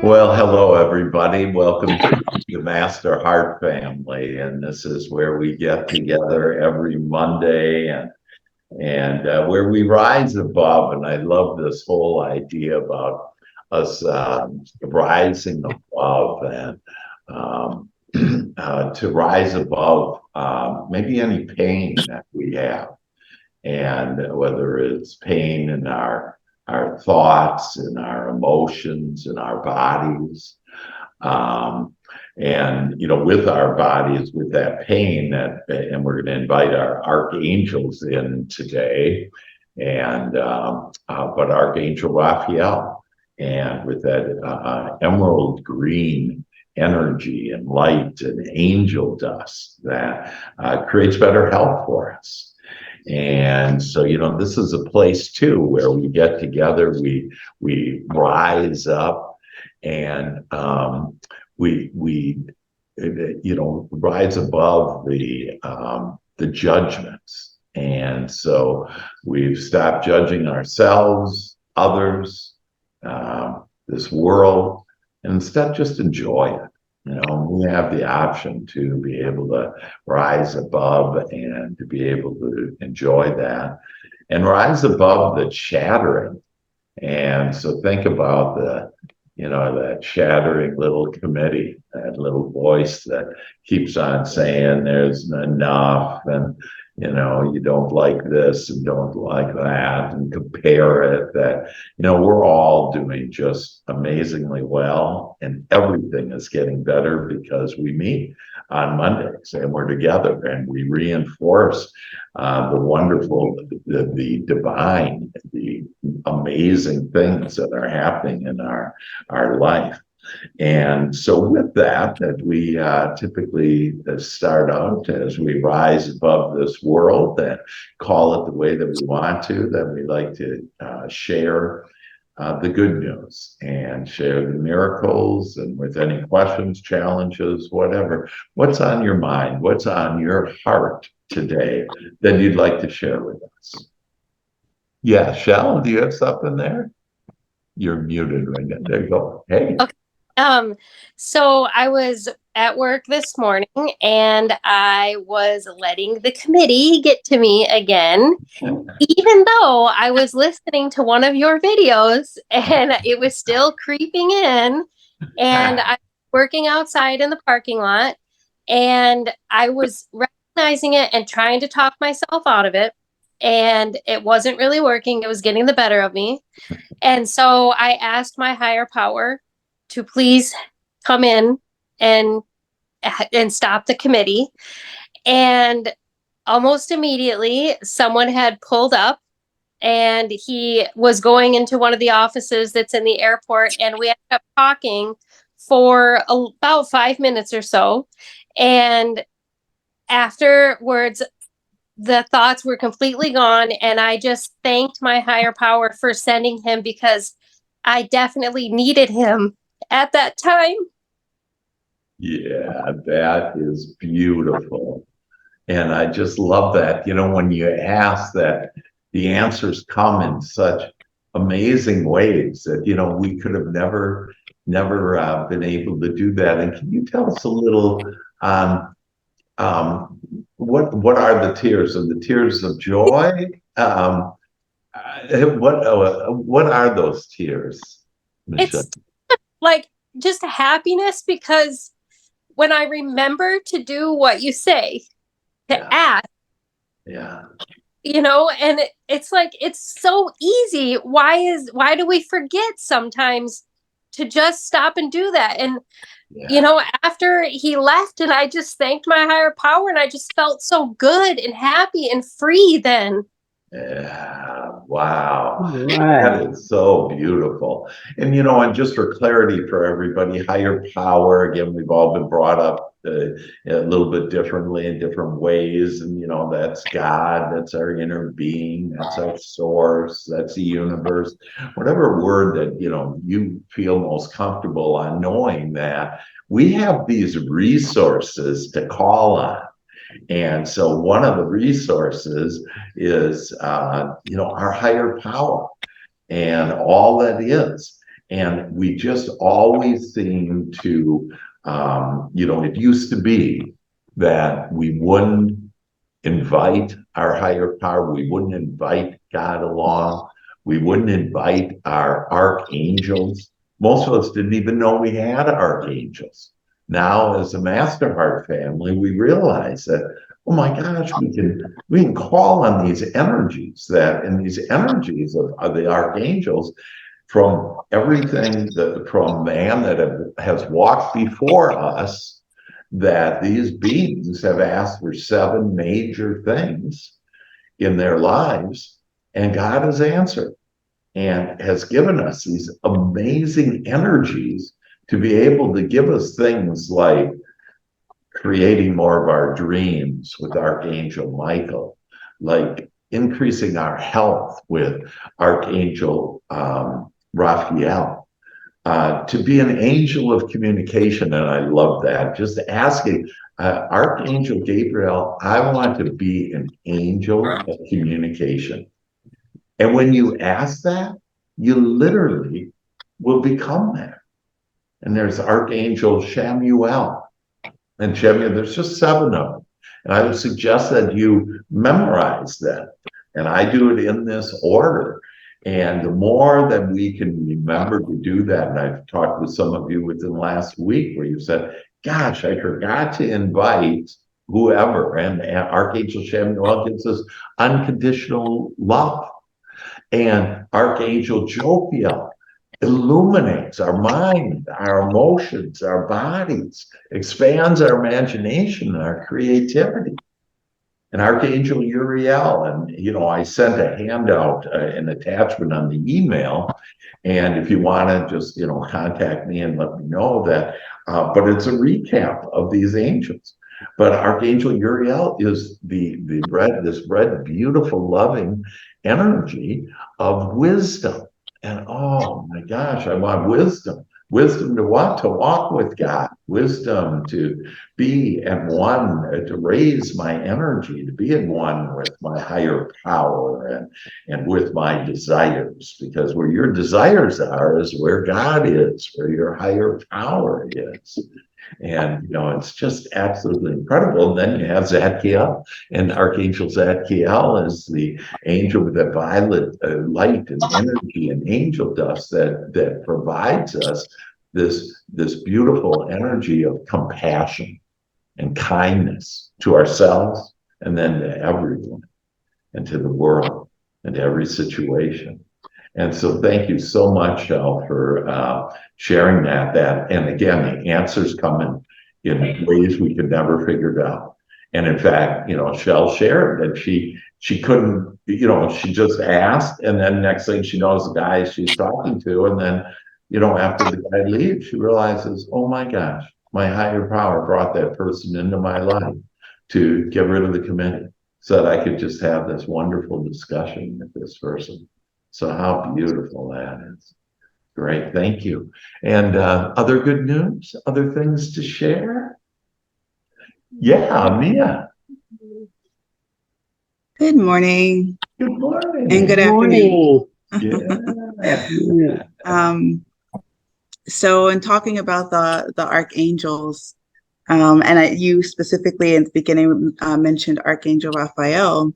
Well, hello, everybody. Welcome to the Master Heart family. And this is where we get together every Monday and where we rise above. And I love this whole idea about us rising above and um, to rise above maybe any pain that we have, and whether it's pain in our thoughts and our emotions and our bodies, um, and with our bodies, with that pain, and we're going to invite our archangels in today, and but Archangel Raphael, and with that emerald green energy and light and angel dust that creates better health for us. And so, this is a place too where we get together, we rise up, and we rise above the judgments. And so we've stopped judging ourselves, others, this world, and instead just enjoy it. We have the option to be able to rise above and to be able to enjoy that and rise above the chattering. And so think about that shattering little committee, that little voice that keeps on saying there's enough, and you don't like this and don't like that, and compare it. That we're all doing just amazingly well, and everything is getting better because we meet on Mondays and we're together and we reinforce the wonderful, the divine, the amazing things that are happening in our life. And so with that we typically start out as we rise above this world and call it the way that we want to, then we like to share the good news and share the miracles, and with any questions, challenges, whatever, what's on your mind, what's on your heart today that you'd like to share with us. Yeah, Shell, do you have something there? You're muted right now. There you go. Hey. Okay. So I was at work this morning and I was letting the committee get to me again, even though I was listening to one of your videos and it was still creeping in. And I was working outside in the parking lot and I was recognizing it and trying to talk myself out of it. And it wasn't really working. It was getting the better of me. And so I asked my higher power to please come in and stop the committee. And almost immediately, someone had pulled up and he was going into one of the offices that's in the airport. And we ended up talking for about 5 minutes or so. And afterwards, the thoughts were completely gone. And I just thanked my higher power for sending him because I definitely needed him at that time. Yeah, that is beautiful. And I just love that. When you ask that, the answers come in such amazing ways that, we could have never been able to do that. And can you tell us a little what are the tears? Are the tears of joy? What are those tears, Michelle? It's like just happiness because when I remember to do what you say, to Yeah, ask, yeah, and it's like it's so easy. Why do we forget sometimes to just stop and do that? And yeah. after he left and I just thanked my higher power and I just felt so good and happy and free then. Yeah, wow. Right. That is so beautiful. And just for clarity for everybody, higher power, again, we've all been brought up a little bit differently in different ways. And, that's God, that's our inner being, that's our source, that's the universe, whatever word that, you feel most comfortable on, knowing that we have these resources to call on. And so one of the resources is, our higher power and all that is. And we just always seem to, it used to be that we wouldn't invite our higher power, we wouldn't invite God along, we wouldn't invite our archangels. Most of us didn't even know we had archangels. Now, as a Master Heart family, we realize that, oh my gosh, we can call on these energies and these energies of the archangels from everything from man that has walked before us, that these beings have asked for 7 major things in their lives, and God has answered and has given us these amazing energies to be able to give us things like creating more of our dreams with Archangel Michael, like increasing our health with Archangel Raphael, to be an angel of communication. And I love that. Just asking Archangel Gabriel, I want to be an angel of communication. And when you ask that, you literally will become that. And there's Archangel Chamuel. And Chamuel, there's just 7 of them. And I would suggest that you memorize them. And I do it in this order. And the more that we can remember to do that, and I've talked with some of you within the last week where you said, gosh, I forgot to invite whoever. And Archangel Chamuel gives us unconditional love. And Archangel Jophiel illuminates our mind, our emotions, our bodies, expands our imagination, our creativity. And Archangel Uriel, and I sent a handout, an attachment on the email, and if you want to just contact me and let me know that. But it's a recap of these angels. But Archangel Uriel is this red, beautiful, loving energy of wisdom. And oh my gosh, I want wisdom. Wisdom to what? To walk with God. Wisdom to be at one, to raise my energy, to be in one with my higher power and with my desires. Because where your desires are is where God is, where your higher power is. And it's just absolutely incredible. And then you have Zadkiel, and Archangel Zadkiel is the angel with the violet light and energy and angel dust that provides us this beautiful energy of compassion and kindness to ourselves, and then to everyone, and to the world, and to every situation. And so thank you so much, Shel, for sharing that. And again, the answers come in ways we could never figure it out. And in fact, Shel shared that she couldn't, she just asked, and then next thing she knows, the guy she's talking to, and then, after the guy leaves, she realizes, oh my gosh, my higher power brought that person into my life to get rid of the committee so that I could just have this wonderful discussion with this person. So how beautiful that is. Great, thank you. And other good news, other things to share? Yeah, Mia. Good morning. Good morning. And good afternoon. Yeah. So in talking about the archangels, and you specifically in the beginning mentioned Archangel Raphael.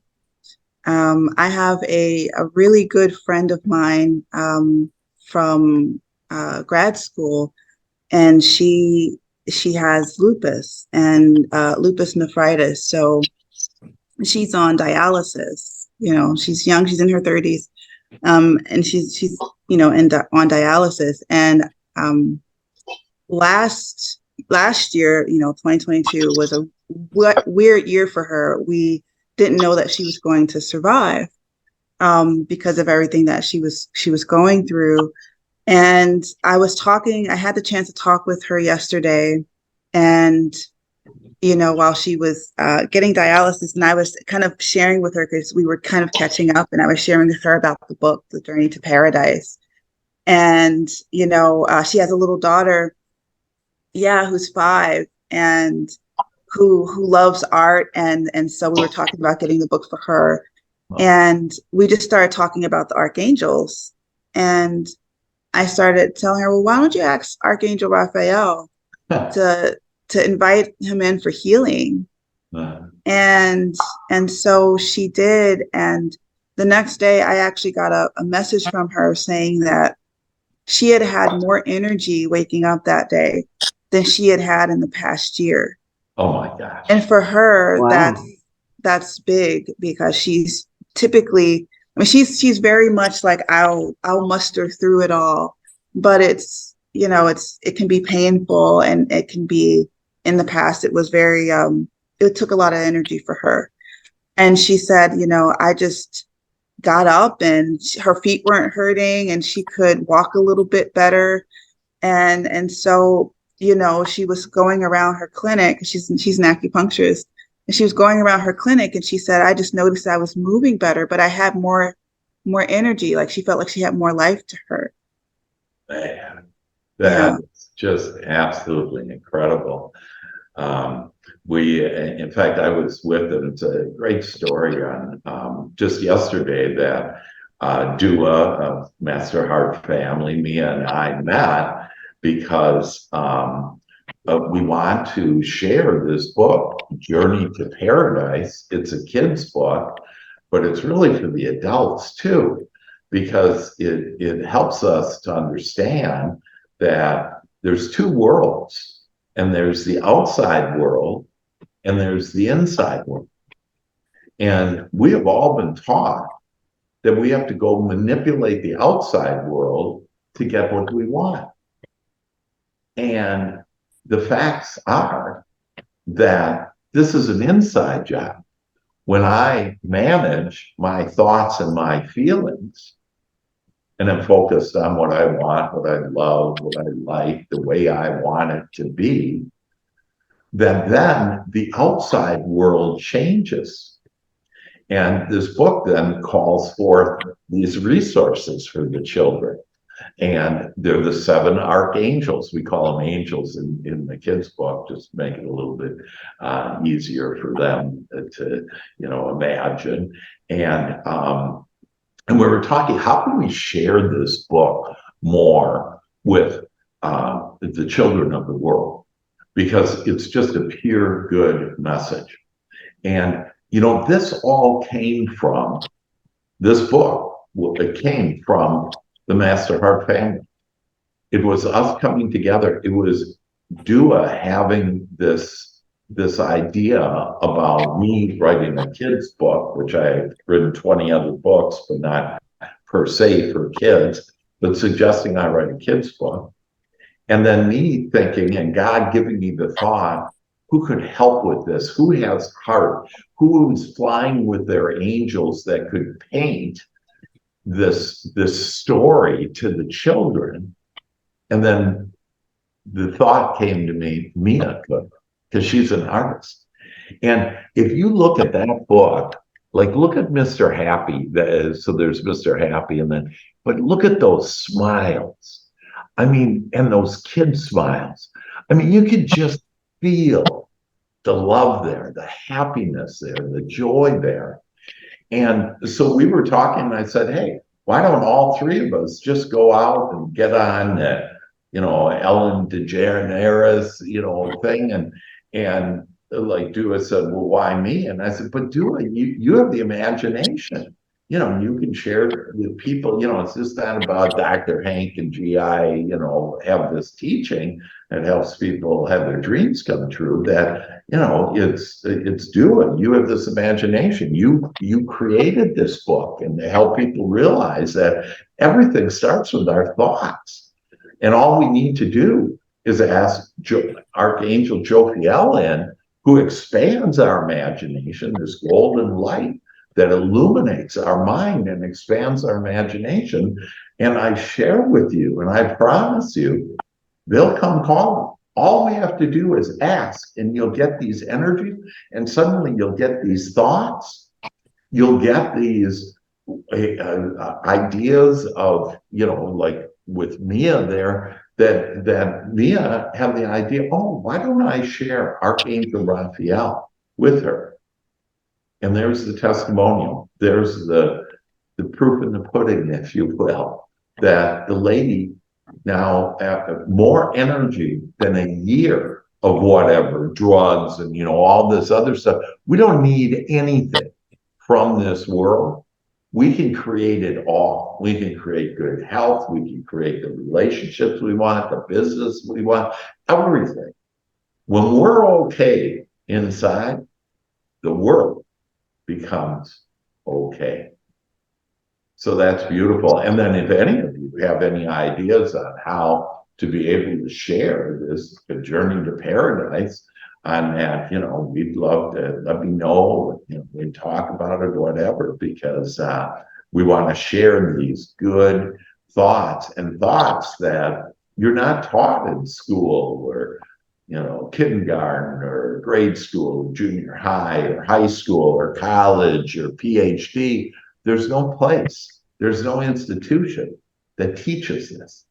I have a really good friend of mine from grad school, and she has lupus and lupus nephritis. So she's on dialysis. She's young; she's in her 30s, and she's on dialysis. And last year, 2022 was a weird year for her. We didn't know that she was going to survive because of everything that she was going through. And I had the chance to talk with her yesterday, and while she was getting dialysis, and I was kind of sharing with her, because we were kind of catching up, and I was sharing with her about the book, The Journey to Paradise. And she has a little daughter, who's 5, and who loves art, and so we were talking about getting the book for her. And we just started talking about the archangels, and I started telling her, well, why don't you ask Archangel Raphael to invite him in for healing? And so she did. And the next day, I actually got a message from her saying that she had had more energy waking up that day than she had had in the past year. Oh my gosh. And for her, Wow. that's big, because she's typically, I mean, she's very much like, I'll muster through it all, but it's, you know, it can be painful, and it can be, in the past, it was very, it took a lot of energy for her. And she said, you know, I just got up and her feet weren't hurting and she could walk a little bit better. And so, you know, she was going around her clinic. She's an acupuncturist, and she was going around her clinic, and she said, I just noticed I was moving better, but I had more energy. Like, she felt like she had more life to her. Man, Yeah. that's just absolutely incredible. In fact, I was with them. It's a great story on just yesterday that Dua of Master Heart Family, Mia and I met because we want to share this book, Journey to Paradise. It's a kid's book, but it's really for the adults too, because it helps us to understand that there's two worlds, and there's the outside world and there's the inside world. And we have all been taught that we have to go manipulate the outside world to get what we want. And the facts are that this is an inside job. When I manage my thoughts and my feelings, and I'm focused on what I want, what I love, what I like, the way I want it to be, then the outside world changes. And this book then calls forth these resources for the children. And they're the 7 archangels. We call them angels in the kids' book, just to make it a little bit easier for them to, you know, imagine. And we were talking, how can we share this book more with the children of the world? Because it's just a pure good message. And, you know, this all came from this book. It came from the Master Heart Family. It was us coming together. It was Dua having this idea about me writing a kid's book, which I've written 20 other books, but not per se for kids, but suggesting I write a kid's book. And then me thinking, and God giving me the thought, who could help with this? Who has heart? Who is flying with their angels that could paint this story to the children? And then the thought came to me, Mia could, because she's an artist. And if you look at that book, like look at Mr. Happy, so there's Mr. Happy, but look at those smiles. I mean, and those kid smiles. I mean, you could just feel the love there, the happiness there, the joy there. And so we were talking, and I said, hey, why don't all 3 of us just go out and get on, you know, Ellen DeGeneres, you know, thing. And like Dua said, well, why me? And I said, but Dua, you have the imagination. You know, you can share with people, you know, it's just not about Dr. Hank and GI, you know, have this teaching that helps people have their dreams come true. That, you know, it's Dua. You have this imagination. You created this book, and to help people realize that everything starts with our thoughts. And all we need to do is ask Archangel Jophiel in, who expands our imagination, this golden light that illuminates our mind and expands our imagination. And I share with you, and I promise you, they'll come calling. All we have to do is ask, and you'll get these energies, and suddenly you'll get these thoughts. You'll get these ideas of, you know, like with Mia there, that Mia had the idea, oh, why don't I share Archangel Raphael with her? And there's the testimonial. There's the proof in the pudding, if you will, that the lady now more energy than a year of whatever, drugs and, all this other stuff. We don't need anything from this world. We can create it all. We can create good health. We can create the relationships we want, the business we want, everything. When we're okay inside, the world becomes okay. So that's beautiful. And then if any of you have any ideas on how to be able to share this journey to paradise on that, we'd love to let me know, we talk about it or whatever, because we want to share these good thoughts and thoughts that you're not taught in school or kindergarten or grade school, junior high or high school or college or PhD. There's no place, there's no institution that teaches this.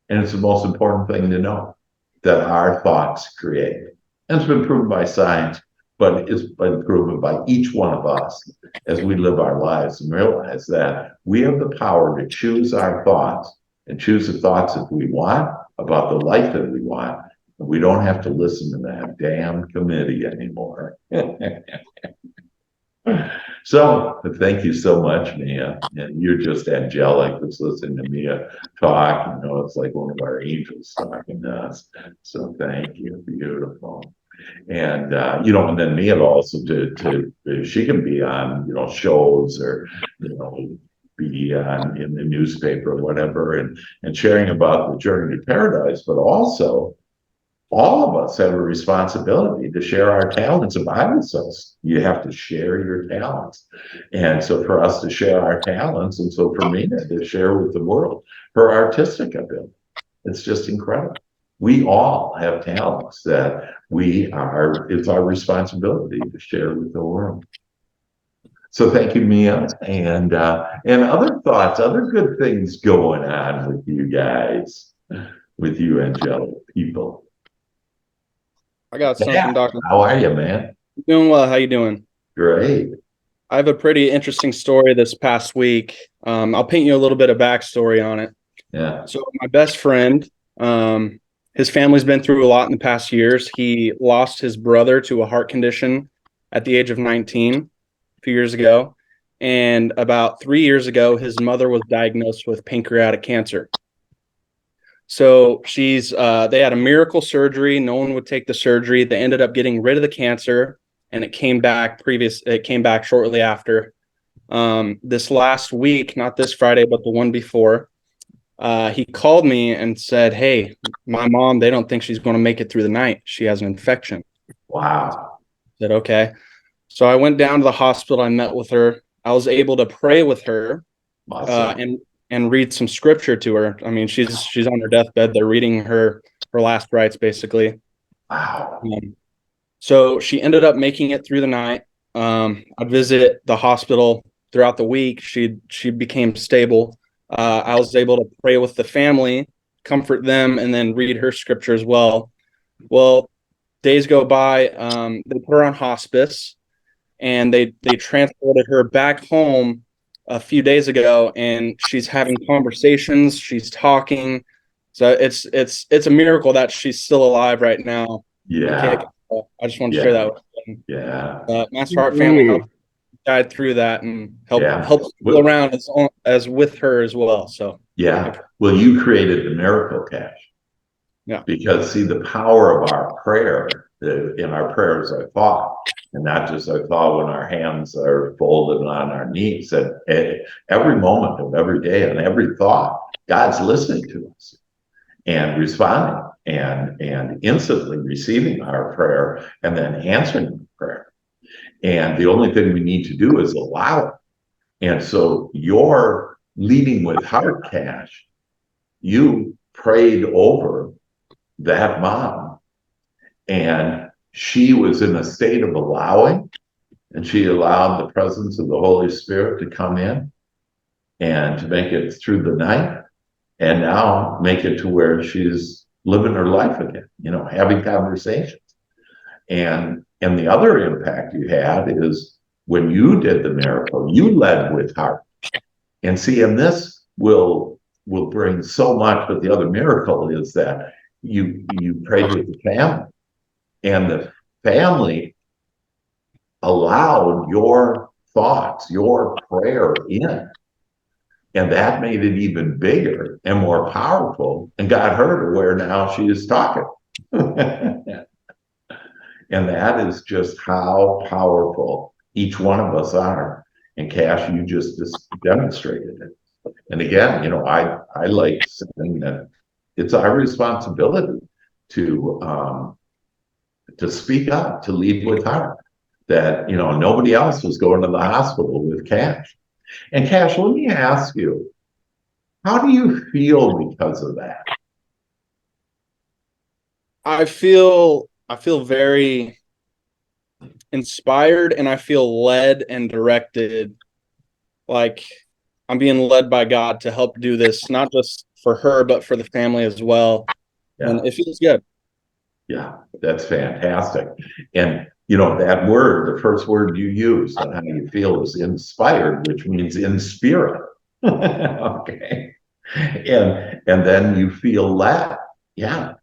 And it's the most important thing to know, that our thoughts create. And it's been proven by science, but it's been proven by each one of us as we live our lives and realize that we have the power to choose our thoughts and choose the thoughts that we want about the life that we want. We don't have to listen to that damn committee anymore. So thank you so much, Mia. And you're just angelic just listening to Mia talk. It's like one of our angels talking to us. So thank you. Beautiful. And and then Mia also she can be on shows or be on in the newspaper or whatever and sharing about the journey to paradise, but also all of us have a responsibility to share our talents. The Bible says you have to share your talents. And so for us to share our talents, and so for me to share with the world her artistic ability, it's just incredible. We all have talents that it's our responsibility to share with the world. So thank you, Mia. And other thoughts, other good things going on with you guys, with you angelic people. I got something, Doctor. How are you, man? Doing well. How you doing? Great. I have a pretty interesting story this past week. I'll paint you a little bit of backstory on it. Yeah. So my best friend, his family's been through a lot in the past years. He lost his brother to a heart condition at the age of 19 a few years ago. And about 3 years ago, his mother was diagnosed with pancreatic cancer. So they had a miracle surgery. No one would take the surgery. They ended up getting rid of the cancer, and it came back shortly after. This last week, not this Friday, but the one before, he called me and said, "Hey, my mom, they don't think she's going to make it through the night. She has an infection." Wow. I said, "Okay." So I went down to the hospital. I met with her. I was able to pray with her. Awesome. And read some scripture to her. I mean, she's on her deathbed. They're reading her last rites, basically. Wow. So she ended up making it through the night. I'd visit the hospital throughout the week. She became stable. I was able to pray with the family, comfort them, and then read her scripture as well. Well, days go by. They put her on hospice, and they transported her back home a few days ago, and she's having conversations. She's talking. So it's a miracle that she's still alive right now. Yeah. I just want to share that with you. Yeah. Master Heart Family helped guide through that and help people around as with her as well. So yeah. Well, you created the miracle cache. Yeah. Because see, the power of our prayer, in our prayers are thought, and not just our thought when our hands are folded on our knees. At every moment of every day and every thought, God's listening to us and responding and instantly receiving our prayer and then answering the prayer. And the only thing we need to do is allow it. And so you're leading with heart cache. You prayed over that mom, and she was in a state of allowing, and she allowed the presence of the Holy Spirit to come in and to make it through the night, and now make it to where she's living her life again, having conversations. And the other impact you had is when you did the miracle, you led with heart. And see, and this will will bring so much, but the other miracle is that you prayed with the family, and the family allowed your thoughts, your prayer in. And that made it even bigger and more powerful and got her to where now she is talking. And that is just how powerful each one of us are. And Cash, you just demonstrated it. And again, I like saying that it's our responsibility to speak up, to lead with heart. That nobody else was going to the hospital with Cash. And Cash, let me ask you, how do you feel because of that? I feel very inspired, and I feel led and directed, like I'm being led by God to help do this, not just for her, but for the family as well. Yeah. And it feels good. Yeah, that's fantastic. And that word, the first word you use on how you feel is inspired, which means in spirit. Okay. And then you feel led. Yeah.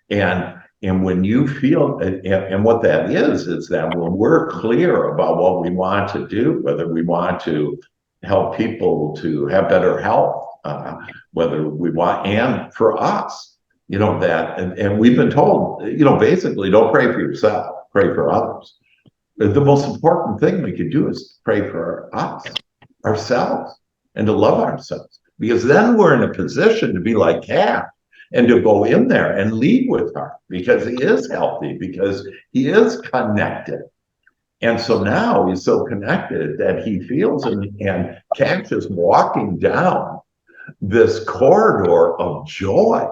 And when you feel, and what that is that when we're clear about what we want to do, whether we want to help people to have better health, whether we want, and for us, that, and we've been told, basically don't pray for yourself, pray for others. But the most important thing we could do is pray for us, ourselves, and to love ourselves, because then we're in a position to be like Cash and to go in there and lead with her, because he is healthy, because he is connected. And so now he's so connected that he feels, and Cash is walking down this corridor of joy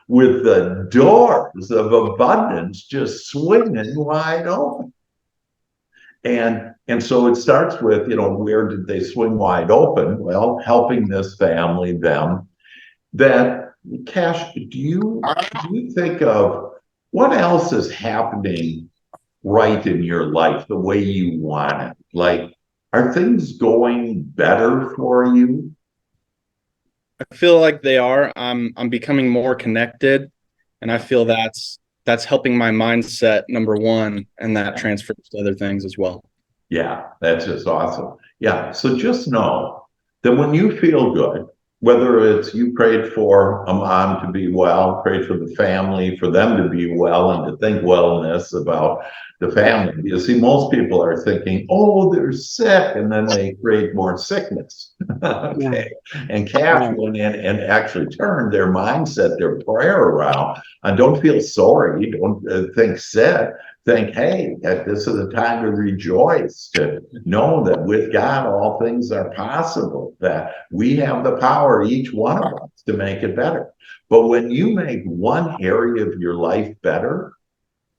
with the doors of abundance just swinging wide open. And so it starts with, where did they swing wide open? Well, helping this family, them. That, Cash, do you think of what else is happening right in your life the way you want it? Like, are things going better for you? I feel like they are. I'm becoming more connected, and I feel that's helping my mindset, number one, and that transfers to other things as well. Yeah, that's just awesome. Yeah, so just know that when you feel good, whether it's you prayed for a mom to be well, prayed for the family, for them to be well, and to think wellness about the family. You see, most people are thinking, oh, they're sick, and then they create more sickness. Okay. And Cash went in and actually turned their mindset, their prayer around. And don't feel sorry. Don't think sick. Think, hey, that this is a time to rejoice, to know that with God all things are possible, that we have the power, each one of us, to make it better. But when you make one area of your life better,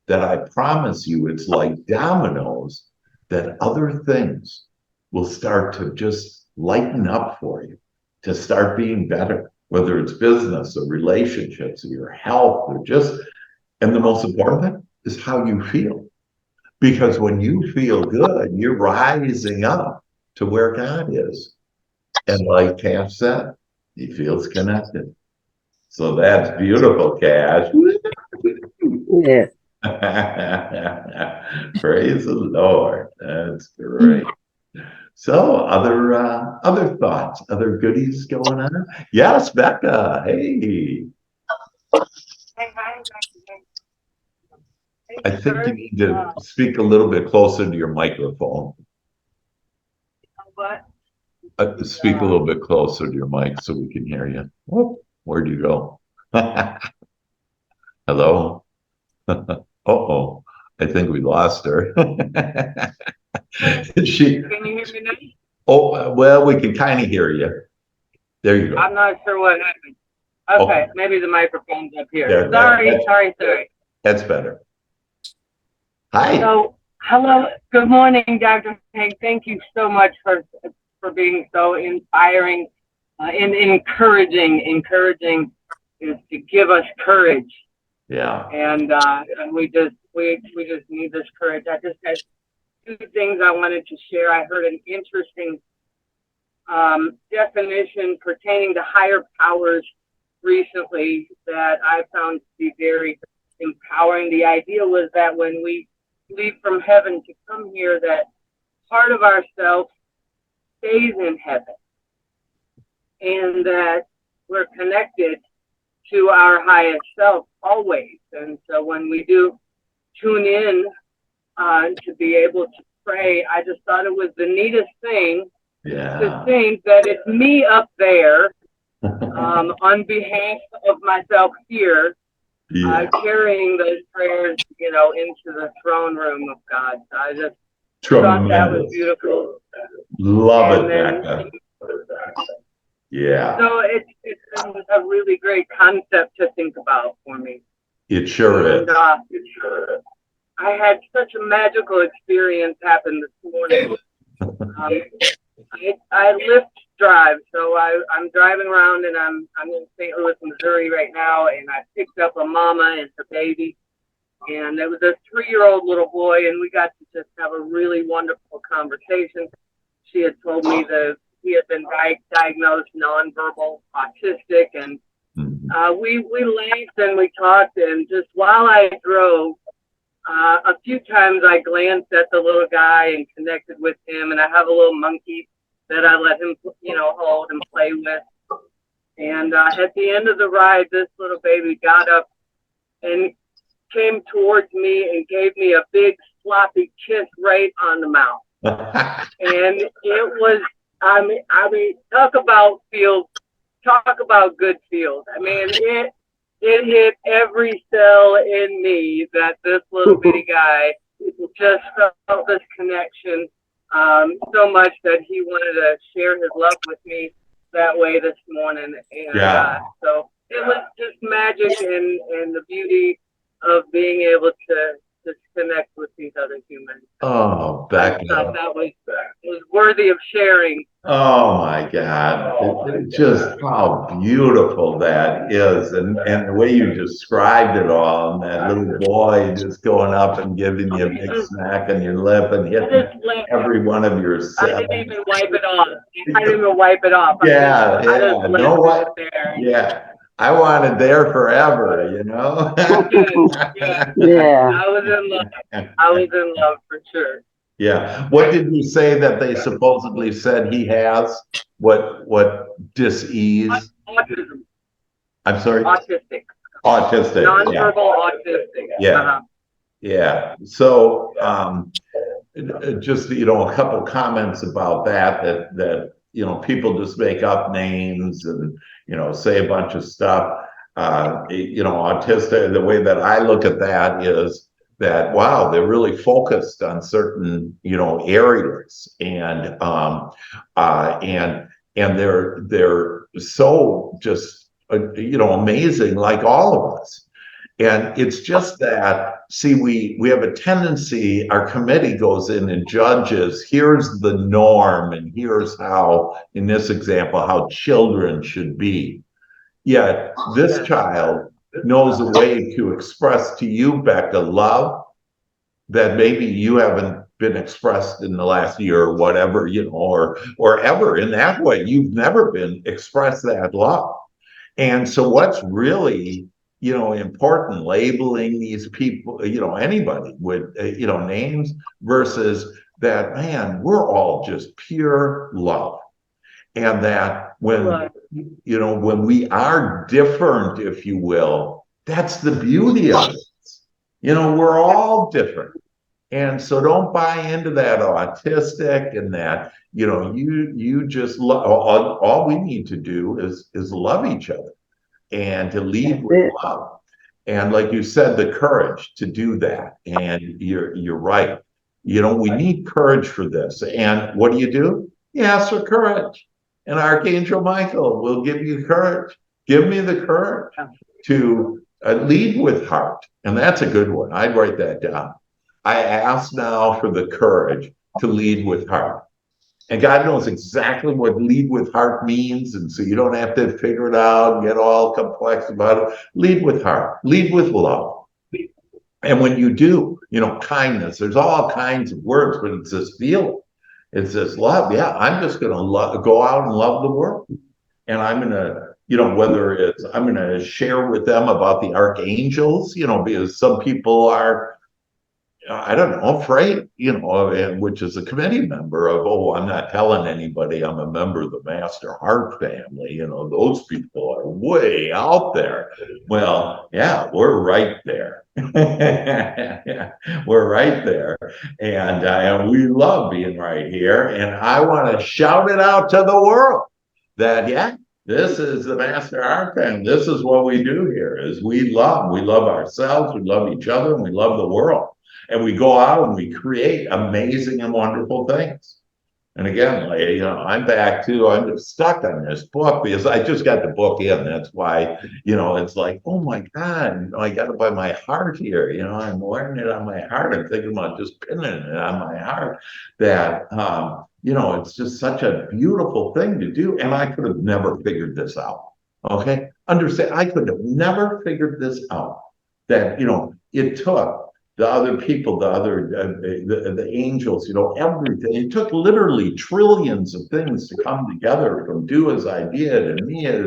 that I promise you, it's like dominoes, that other things will start to just lighten up for you, to start being better, whether it's business or relationships or your health or just, and the most important thing is how you feel. Because when you feel good, you're rising up to where God is. And like Cash said, he feels connected. So that's beautiful, Cash. Yeah. Praise the Lord. That's great. So other thoughts, other goodies going on? Yes, Becca. Hey. I think you need to speak a little bit closer to your microphone. What? Speak a little bit closer to your mic so we can hear you. Whoop, where'd you go? Hello? Uh-oh, I think we lost her. She, Can you hear me now? oh, well, we can kind of hear you. There you go. I'm not sure what happened. Okay, maybe the microphone's up here. There, Sorry. That's better. Hi. So, hello, good morning, Dr. Hank. Thank you so much for being so inspiring and encouraging is to give us courage. Yeah. And we just need this courage. I just had two things I wanted to share. I heard an interesting definition pertaining to higher powers recently that I found to be very empowering. The idea was that when we leave from heaven to come here, that part of ourselves stays in heaven, and that we're connected to our highest self always. And so when we do tune in to be able to pray, I just thought it was the neatest thing to think that it's me up there on behalf of myself here, carrying those prayers, into the throne room of God. So I just thought that was beautiful. Love it, Becca. Yeah. So it's a really great concept to think about for me. It sure is. And, I had such a magical experience happen this morning. I Lyft drive, so I'm driving around, and I'm in St. Louis, Missouri right now, and I picked up a mama and her baby, and it was a 3-year-old little boy, and we got to just have a really wonderful conversation. She had told me that he had been diagnosed nonverbal autistic, and we laughed and we talked, and just while I drove, a few times I glanced at the little guy and connected with him, and I have a little monkey that I let him, hold and play with. And at the end of the ride, this little baby got up and came towards me and gave me a big sloppy kiss right on the mouth. And it was, I mean, talk about good feels. I mean, it hit every cell in me that this little bitty guy just felt this connection so much that he wanted to share his love with me that way this morning. And so it was just magic and the beauty of being able to connect with these other humans. Oh, Becca. I thought that was worthy of sharing. Oh my God. Just how beautiful that is. And the way you described it all, and that little boy just going up and giving you a big smack on your lip and hitting every one of your cells. I didn't even wipe it off. Yeah, I just know what? There. Yeah. I wanted there forever, Yeah. Yeah. I was in love for sure. Yeah. What did you say that they supposedly said he has? What dis-ease? Autism. I'm sorry? Autistic. Autistic. Nonverbal autistic. Yeah. Yeah. So just a couple comments about that people just make up names and say a bunch of stuff. Autistic, the way that I look at that is that, wow, they're really focused on certain areas, and they're so just amazing, like all of us. And it's just that, see, we have a tendency, our committee goes in and judges, here's the norm, and here's how, in this example, how children should be. Yet this child knows a way to express to you, Becca, love that maybe you haven't been expressed in the last year or whatever, or ever in that way. You've never been expressed that love. And so what's really important, labeling these people, anybody with, names versus that, man, we're all just pure love. And that when we are different, if you will, that's the beauty of it. We're all different. And so don't buy into that autistic and that, you just love, all we need to do is love each other and to lead with love. And like you said, the courage to do that. And you're right. We need courage for this. And what do? You ask for courage. And Archangel Michael will give you courage. Give me the courage to lead with heart. And that's a good one. I'd write that down. I ask now for the courage to lead with heart. And God knows exactly what lead with heart means. And so you don't have to figure it out and get all complex about it. Lead with heart. Lead with love. And when you do, kindness, there's all kinds of words, but it's this feeling. It's this love. Yeah, I'm just going to go out and love the world. And I'm going to, whether it's, I'm going to share with them about the archangels, because some people are, I don't know, afraid, which is a committee member of, oh, I'm not telling anybody I'm a member of the Master Heart family. Those people are way out there. Well, yeah, we're right there. We're right there. And we love being right here. And I want to shout it out to the world that, yeah, this is the Master Heart family. This is what we do here is we love ourselves, we love each other, and we love the world. And we go out and we create amazing and wonderful things. And again, I'm back to, I'm just stuck on this book because I just got the book in. That's why, it's like, oh my God, I got it by my heart here. I'm wearing it on my heart. I'm thinking about just pinning it on my heart that, it's just such a beautiful thing to do. And I could have never figured this out. Okay. Understand, I could have never figured this out that, it took the other people, the angels, everything. It took literally trillions of things to come together from do as I did and me as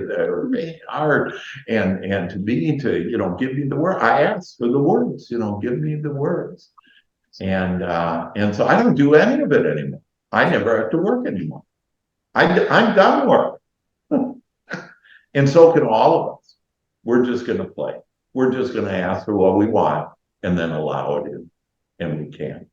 art and to me to, give me the word. I asked for the words, give me the words. And so I don't do any of it anymore. I never have to work anymore. I'm done work. And so can all of us. We're just going to play. We're just going to ask for what we want and then allow it in, and we can.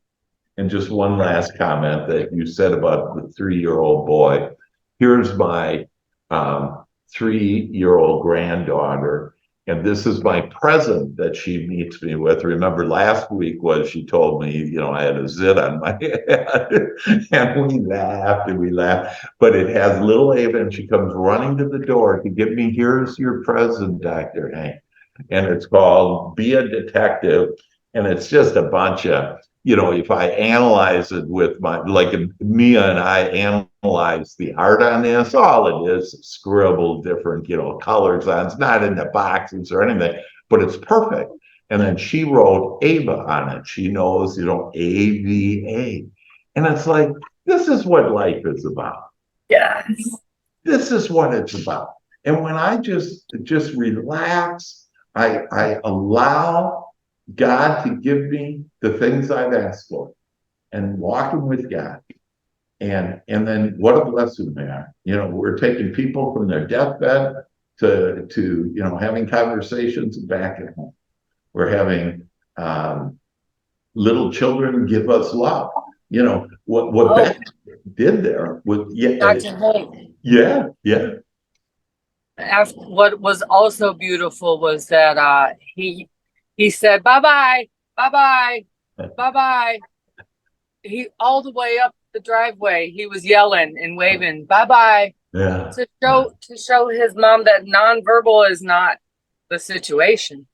And just one last comment that you said about the 3-year-old boy. Here's my 3-year-old granddaughter, and this is my present that she meets me with. Remember last week she told me, I had a zit on my head, and we laughed, but it has little Ava, and she comes running to the door to give me, here's your present, Dr. Hank. And it's called Be a Detective. And it's just a bunch of, if I analyze it with like Mia and I analyze the art on this, all it is scribbled different, colors on. It's not in the boxes or anything, but it's perfect. And then she wrote Ava on it. She knows, AVA. And it's like, this is what life is about. Yes. This is what it's about. And when I just relax, I allow God to give me the things I've asked for and walking with God. And then what a blessing they are. We're taking people from their deathbed to having conversations back at home. We're having little children give us love. What Beth did there with Dr. Hank. Yeah. What was also beautiful was that he said bye-bye, bye-bye, bye-bye. He all the way up the driveway, he was yelling and waving bye-bye. Yeah. To show his mom that nonverbal is not the situation.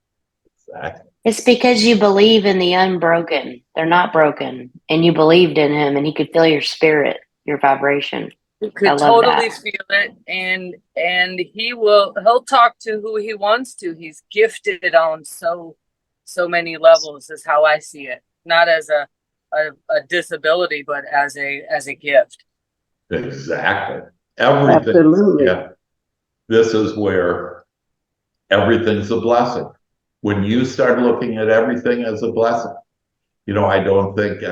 Exactly. It's because you believe in the unbroken. They're not broken. And you believed in him and he could feel your spirit, your vibration. He could totally feel it, and he'll talk to who he wants to. He's gifted on so many levels is how I see it. Not as a disability, but as a gift. Exactly. Everything. Absolutely. Yeah. This is where everything's a blessing. When you start looking at everything as a blessing, I don't think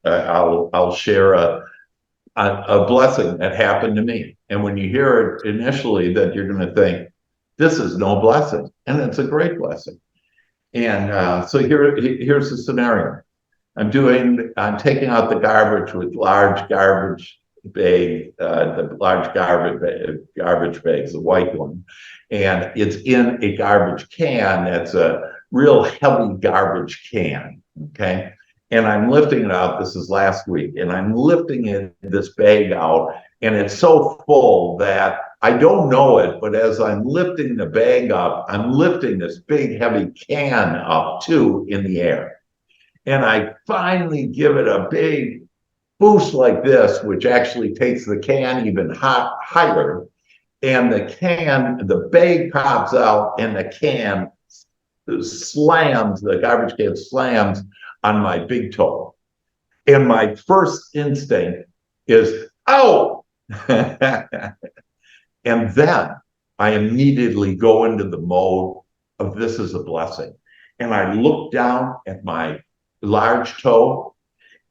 I'll share a blessing that happened to me. And when you hear it initially, that you're going to think, this is no blessing. And it's a great blessing. And so here's the scenario. I'm taking out the garbage with large garbage bag, the large garbage bags, the white one. And it's in a garbage can that's a real heavy garbage can. Okay. And I'm lifting it out. This is last week. And I'm lifting this bag out. And it's so full that I don't know it. But as I'm lifting the bag up, I'm lifting this big, heavy can up too in the air. And I finally give it a big boost like this, which actually takes the can even higher. And the bag pops out and the can slams, the garbage can slams on my big toe. And my first instinct is, oh, and then I immediately go into the mode of this is a blessing. And I look down at my large toe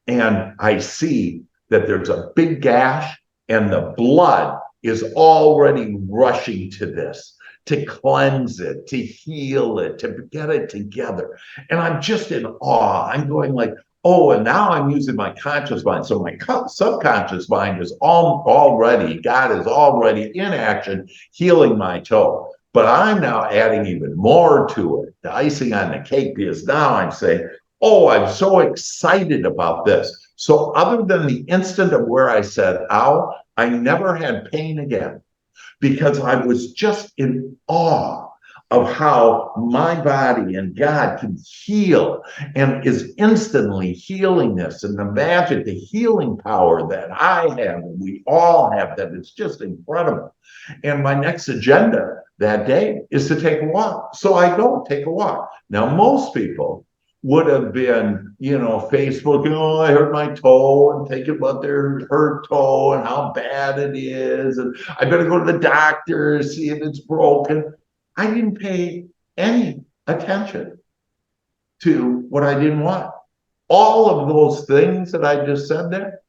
and I see that there's a big gash and the blood is already rushing to this, to cleanse it, to heal it, to get it together. And I'm just in awe. I'm going like, oh, and now I'm using my conscious mind. So my subconscious mind is already, God is already in action, healing my toe. But I'm now adding even more to it, the icing on the cake, because now I'm saying, oh, I'm so excited about this. So other than the instant of where I said, ow, I never had pain again because I was just in awe of how my body and God can heal and is instantly healing this, and the magic, the healing power that I have and we all have, that it's just incredible. And my next agenda that day is to take a walk. So I go take a walk. Now, most people would have been, Facebook, I hurt my toe, and thinking about their hurt toe and how bad it is. And I better go to the doctor, see if it's broken. I didn't pay any attention to what I didn't want. All of those things that I just said there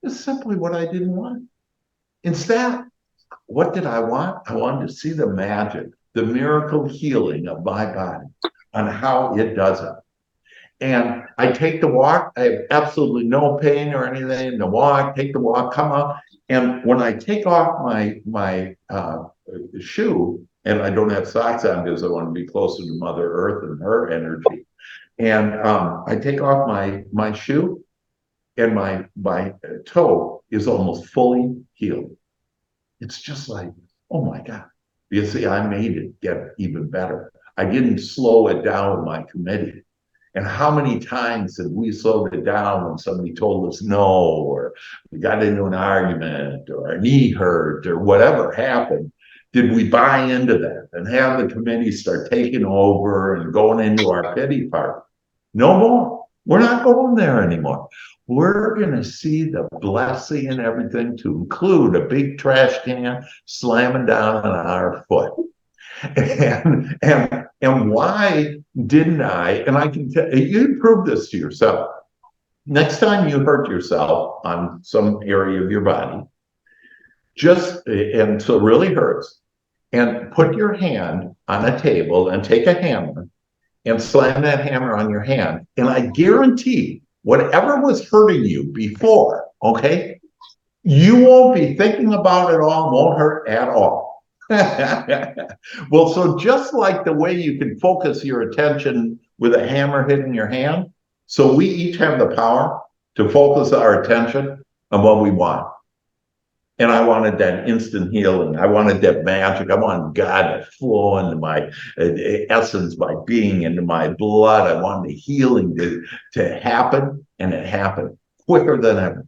is simply what I didn't want. Instead, what did I want? I wanted to see the magic, the miracle healing of my body and how it does it. And I take the walk. I have absolutely no pain or anything in the walk. Take the walk, come up. And when I take off my shoe, and I don't have socks on because I want to be closer to Mother Earth and her energy. And I take off my shoe, and my toe is almost fully healed. It's just like, oh my God. You see, I made it get even better. I didn't slow it down with my committee. And how many times have we slowed it down when somebody told us no, or we got into an argument, or our knee hurt, or whatever happened? Did we buy into that and have the committee start taking over and going into our pity party? No more. We're not going there anymore. We're going to see the blessing and everything, to include a big trash can slamming down on our foot. And why didn't I? And I can tell you, prove this to yourself. Next time you hurt yourself on some area of your body, and so it really hurts, and put your hand on a table and take a hammer and slam that hammer on your hand. And I guarantee whatever was hurting you before, okay, you won't be thinking about it all, won't hurt at all. Well, so just like the way you can focus your attention with a hammer hitting your hand, so we each have the power to focus our attention on what we want. And I wanted that instant healing. I wanted that magic. I wanted God to flow into my essence, my being, into my blood. I wanted the healing to happen, and it happened quicker than ever.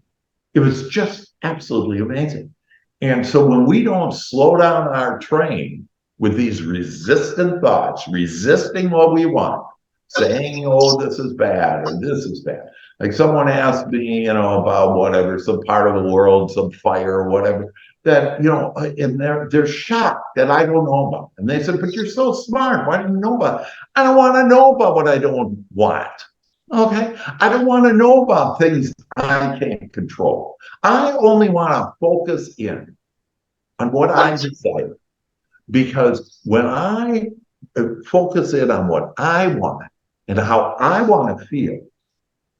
It was just absolutely amazing. And so when we don't slow down our train with these resistant thoughts, resisting what we want, saying, oh, this is bad, or this is bad. Like someone asked me, about whatever, some part of the world, some fire or whatever, that, and they're shocked that I don't know about. And they said, but you're so smart. Why do you know about it? I don't want to know about what I don't want. Okay? I don't want to know about things I can't control. I only want to focus in on what I desire. Because when I focus in on what I want and how I want to feel,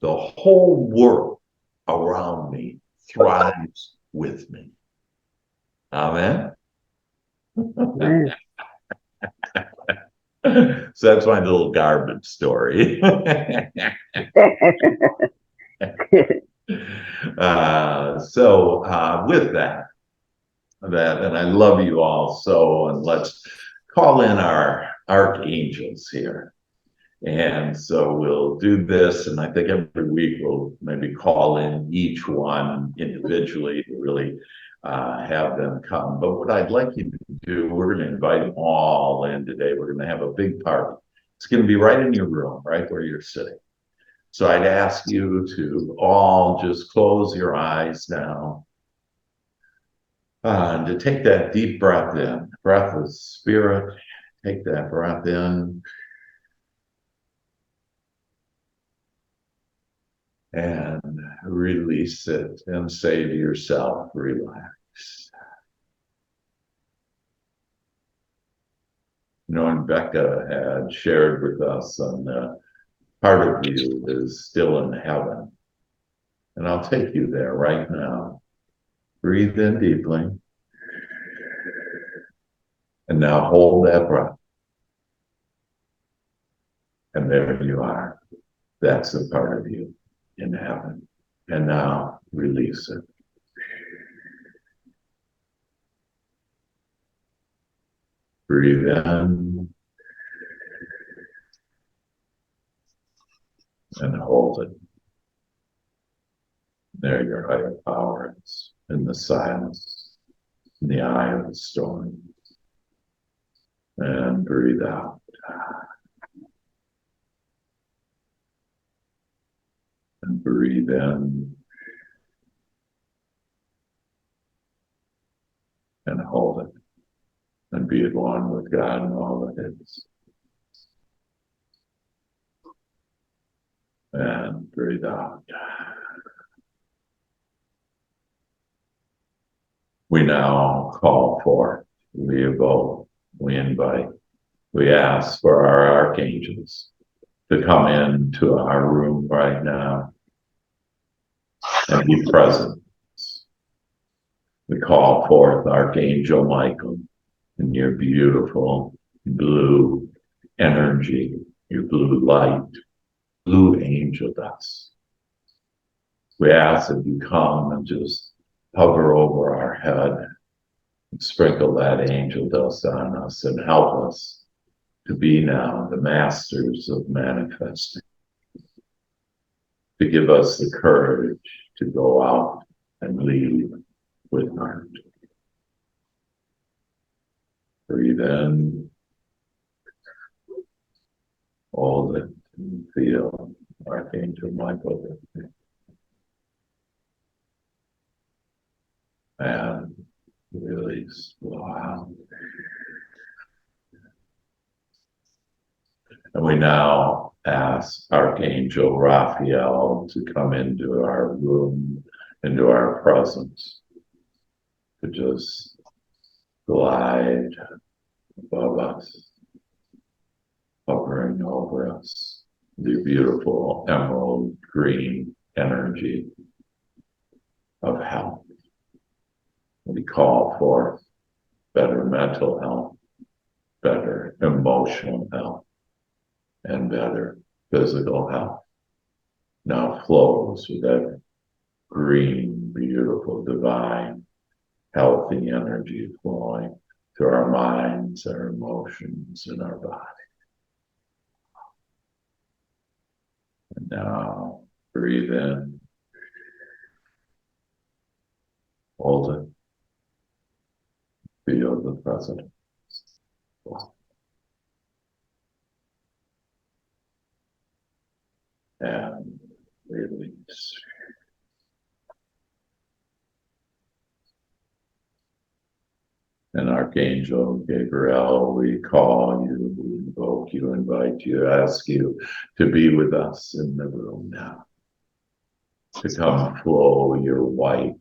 the whole world around me thrives with me. Amen. So that's my little garbage story. With that, and I love you all so, and let's call in our archangels here. And so we'll do this, and I think every week we'll maybe call in each one individually to really have them come. But what I'd like you to do, we're going to invite them all in today. We're going to have a big party. It's going to be right in your room, right where you're sitting. So I'd ask you to all just close your eyes now And to take that deep breath in, breath of spirit, take that breath in and release it and say to yourself, relax. You know, and Becca had shared with us on part of you is still in heaven. And I'll take you there right now. Breathe in deeply. And now hold that breath. And there you are. That's a part of you in heaven. And now release it. Breathe in and hold it. There your higher power is in the silence, in the eye of the storm. And breathe out. And breathe in and hold it. And be at one with God and all that is. And breathe out. We now call forth, we evoke, we invite, we ask for our archangels to come into our room right now and be present. We call forth Archangel Michael and your beautiful blue energy, your blue light, blue angel dust. We ask that you come and just hover over our head and sprinkle that angel dust on us and help us to be now the masters of manifesting, to give us the courage to go out and lead with heart. Breathe in, hold it, and feel Archangel Michael. And release, blow out. And we now ask Archangel Raphael to come into our room, into our presence, to just glide above us, hovering over us, the beautiful emerald green energy of health. We call forth better mental health, better emotional health, and better physical health. Now flows with that green, beautiful, divine, healthy energy flowing through our minds, our emotions, and our body. And now breathe in, hold it, feel the presence. And release. And Archangel Gabriel, we call you, we invoke you, invite you, ask you to be with us in the room now. To come flow your white,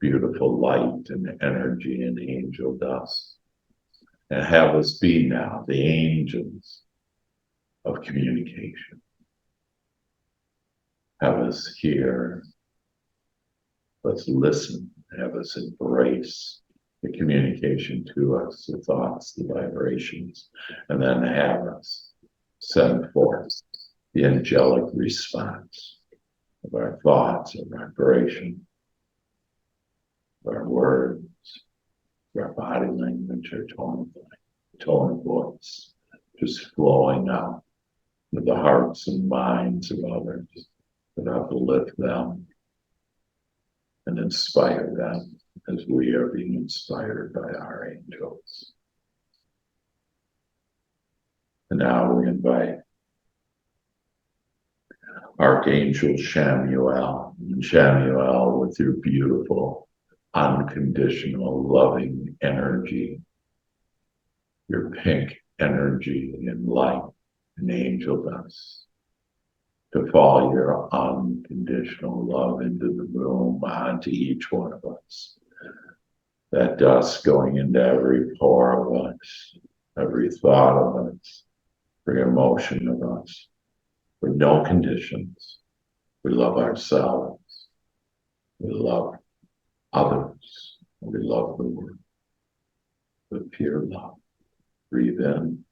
beautiful light and energy and angel dust. And have us be now the angels of communication. Have us hear. Let's listen. Have us embrace the communication to us, the thoughts, the vibrations, and then have us send forth the angelic response of our thoughts, our vibration, our words, our body language, our tone of voice, just flowing out with the hearts and minds of others that uplift them and inspire them as we are being inspired by our angels. And now we invite Archangel Chamuel, with your beautiful unconditional loving energy, your pink energy and light and angel dust, to fall your unconditional love into the room, onto each one of us. That dust going into every pore of us, every thought of us, every emotion of us, with no conditions. We love ourselves. We love others. We love the world with pure love. Breathe in.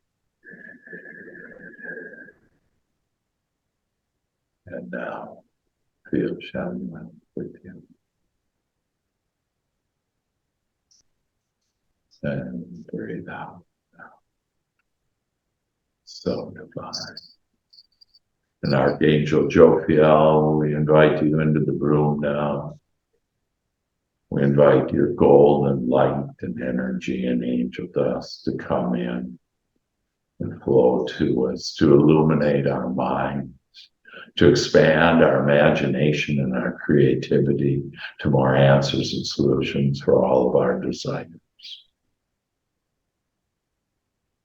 And now feel Shannon with you. And breathe out. So divine. And Archangel Jophiel, we invite you into the room now. We invite your golden light and energy and angel dust to come in and flow to us, to illuminate our minds, to expand our imagination and our creativity to more answers and solutions for all of our desires.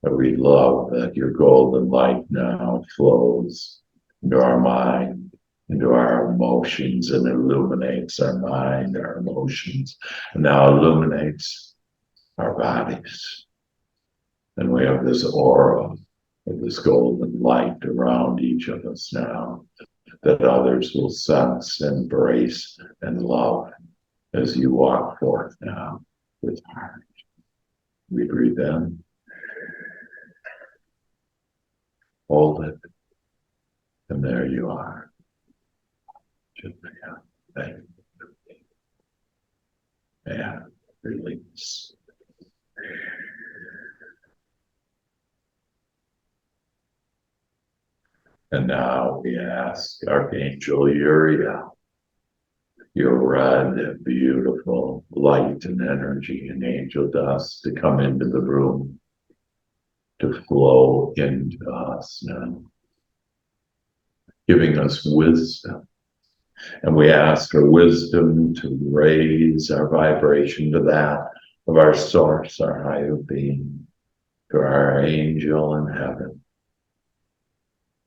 But we love that your golden light now flows into our mind, into our emotions, and illuminates our mind, our emotions, and now illuminates our bodies. And we have this aura of this golden light around each of us now that others will sense, embrace, and love as you walk forth now with heart. We breathe in, hold it, and there you are. Thank you. And release. And now we ask Archangel Uriel, your red, beautiful light and energy and angel dust to come into the room, to flow into us now, giving us wisdom. And we ask for wisdom to raise our vibration to that of our source, our higher being, to our angel in heaven,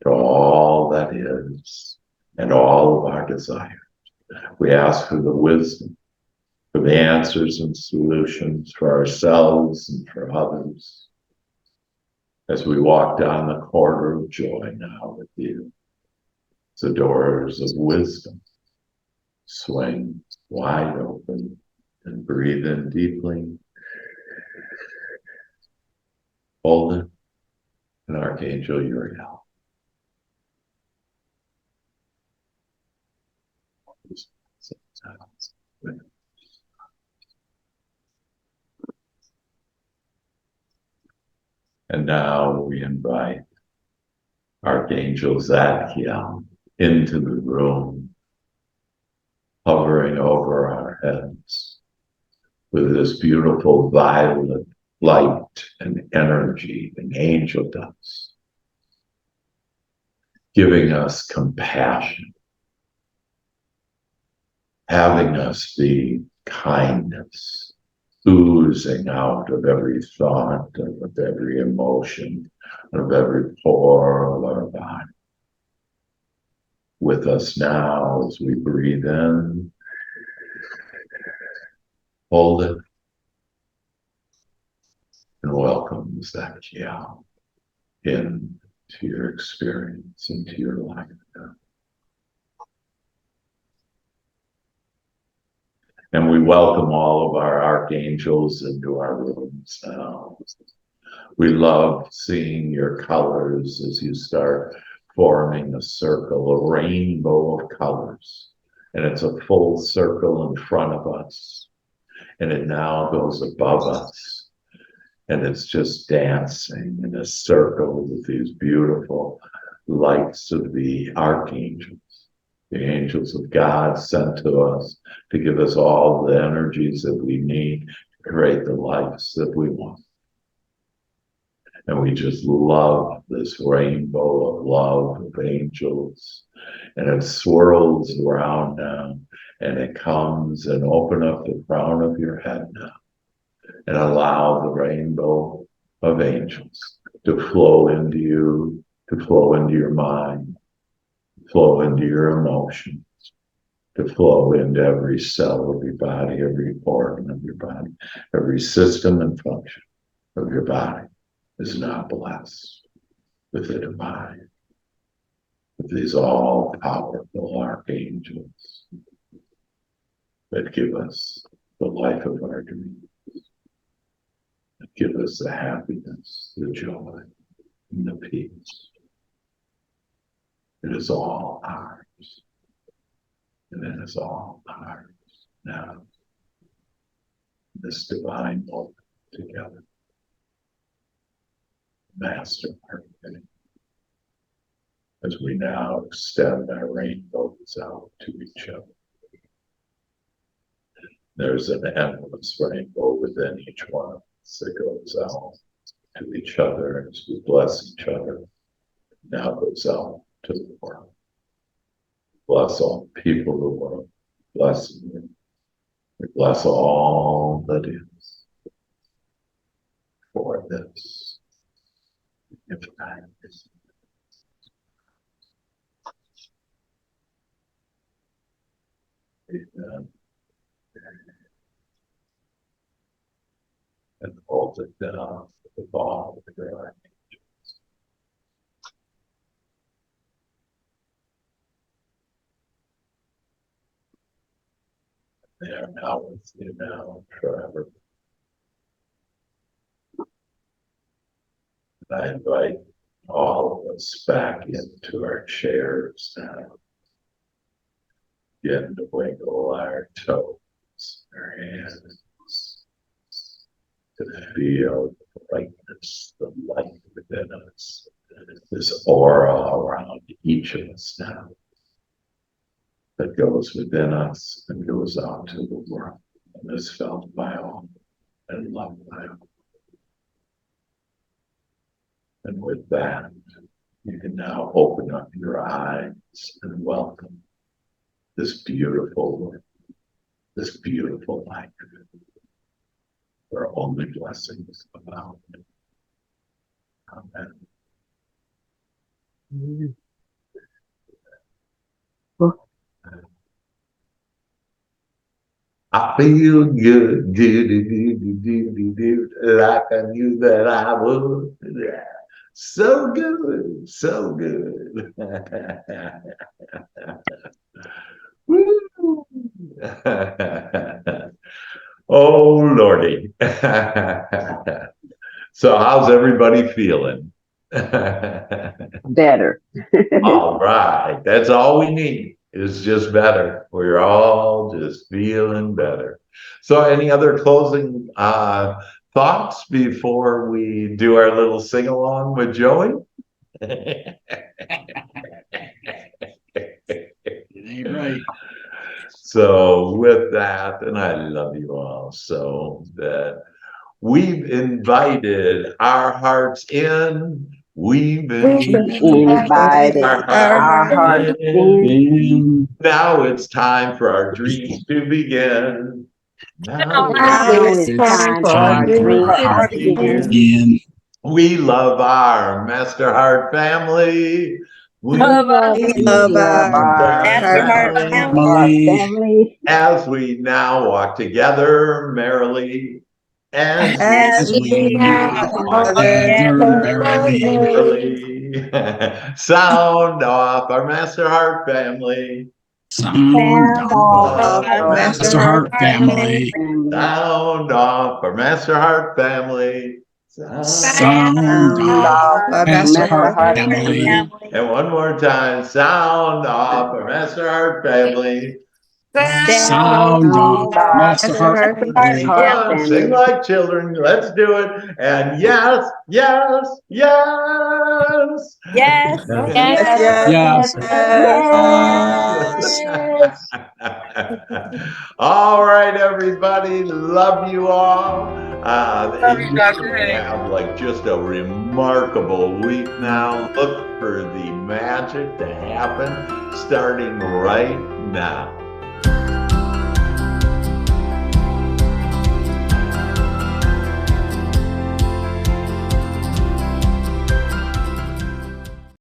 to all that is and all of our desires. We ask for the wisdom, for the answers and solutions for ourselves and for others as we walk down the corridor of joy now with you. The doors of wisdom swing wide open, and breathe in deeply. Hold it, and Archangel Uriel. And now we invite Archangel Zadkiel into the room, hovering over our heads with this beautiful violet light and energy and angel dust, giving us compassion, having us be kindness, oozing out of every thought, of every emotion, of every pore of our body. With us now as we breathe in, hold it, and welcome Zadkiel into your experience, into your life now. And we welcome all of our archangels into our rooms now. We love seeing your colors as you start forming a circle, a rainbow of colors. And it's a full circle in front of us. And it now goes above us. And it's just dancing in a circle with these beautiful lights of the archangels, the angels of God sent to us to give us all the energies that we need to create the lives that we want. And we just love this rainbow of love of angels. And it swirls around now. And it comes and open up the crown of your head now. And allow the rainbow of angels to flow into you, to flow into your mind, flow into your emotions, to flow into every cell of your body, every organ of your body, every system and function of your body is now blessed with the divine, with these all-powerful archangels that give us the life of our dreams, that give us the happiness, the joy, and the peace. It is all ours. And it is all ours now. This divine moment together. Master Harmony. As we now extend our rainbows out to each other. There's an endless rainbow within each one of us that goes out to each other as we bless each other. Now goes out to the world. Bless all people of the world. Bless you. We bless all that is for this. If that is. Amen. And hold it down with the ball of your angels. They are now with you now forever. And I invite all of us back into our chairs now. Begin to wiggle our toes, our hands, to feel the brightness, the light within us, this aura around each of us now that goes within us and goes out to the world and is felt by all and loved by all. And with that, you can now open up your eyes and welcome this beautiful life where only blessings abound. Amen. I feel good, do, like I knew that I would. So good, so good. Woo. Oh, Lordy. So how's everybody feeling? Better. All right. That's all we need. It's just better. We're all just feeling better. So any other closing thoughts before we do our little sing-along with Joey? It ain't right. So with that, and I love you all so that we've invited our hearts in. We've Invited our hearts in. Now it's time for our dreams to begin. Now It's time for our dreams to begin. Again. we love our Master Heart family. We Love us. We love our Heart family. as we now walk together merrily. As we walk merrily. Sound off our Master Heart family. Sound off our Master Heart family. Sound off our Master Heart family. Sound off our Master Heart family. And one more time. Sound off our Master Heart family. Sound off Master Heart family. Come on, sing like children. Let's do it. And yes, yes, yes. Yes. Yes. Yes. Yes. All right, everybody. Love you all. Love you, Dr. Hank. Have like just a remarkable week now. Look for the magic to happen starting right now.